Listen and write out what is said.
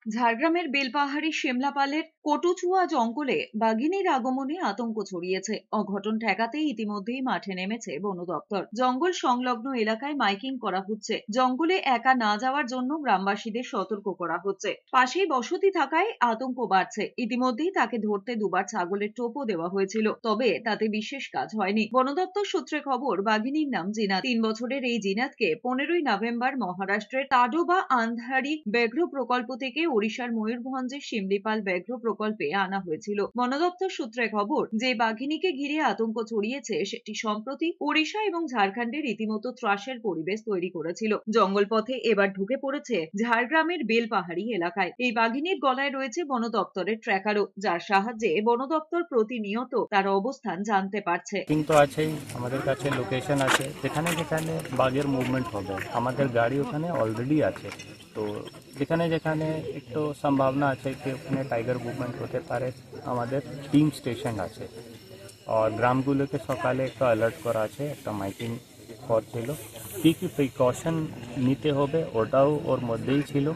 ঝাড়গ্রামের বেলপাহাড়ি শেমলাপালের কটুচুয়া জঙ্গলে বাঘিনীর আগমনে আতঙ্ক ছড়িয়েছে। অঘটন ঠেকাতেই ইতিমধ্যেই মাঠে নেমেছে বন দপ্তর। জঙ্গল সংলগ্ন এলাকায় মাইকিং করা হচ্ছে। জঙ্গলে একা না যাওয়ার জন্য গ্রামবাসীদের সতর্ক করা হচ্ছে। পাশেই বসতি থাকায় আতঙ্ক বাড়ছে। ইতিমধ্যেই তাকে ধরতে দুবার ছাগলের টোপও দেওয়া হয়েছিল, তবে তাতে বিশেষ কাজ হয়নি। বন দপ্তর সূত্রে খবর, বাঘিনীর নাম জিনাত। 3 বছরের এই জিনাতকে 15ই নভেম্বর মহারাষ্ট্রের তাডোবা আন্ধারি ব্যাঘ্র প্রকল্প থেকে ওড়িশার ময়ূরভঞ্জের শিমলিপাল ব্যাঘ্র প্রকল্পে আনা হয়েছিল। বন দপ্তর সূত্রে খবর, যে বাঘিনীকে ঘিরে আতঙ্ক ছড়িয়েছে সেটি সম্প্রতি ওড়িশা এবং ঝাড়খণ্ডের রীতিমতো ত্রাসের পরিবেশ তৈরি করেছিল। জঙ্গল পথে এবার ঢুকে পড়েছে ঝাড়গ্রামের বেলপাহাড়ি এলাকায়। এই বাঘিনীর গলায় রয়েছে বন দপ্তরের ট্র্যাকারও, যার সাহায্যে বন দপ্তর প্রতিনিয়ত তার অবস্থান জানতে পারছে। কিন্তু আছেই, আমাদের কাছে লোকেশন আছে যেখানে যেখানে বাঘের মুভমেন্ট হবে, আমাদের গাড়ি ওখানে অলরেডি আছে। তো যেখানে যেখানে একটু সম্ভাবনা আছে কি ওখানে টাইগার মুভমেন্ট হতে পারে, আমাদের টিম স্টেশন আছে। আর গ্রামগুলোকে সকালে একটা অ্যালার্ট করা আছে, একটা মাইকিং করছিল। কী কী প্রিকশন নিতে হবে ওটাও ওর মধ্যেই ছিল।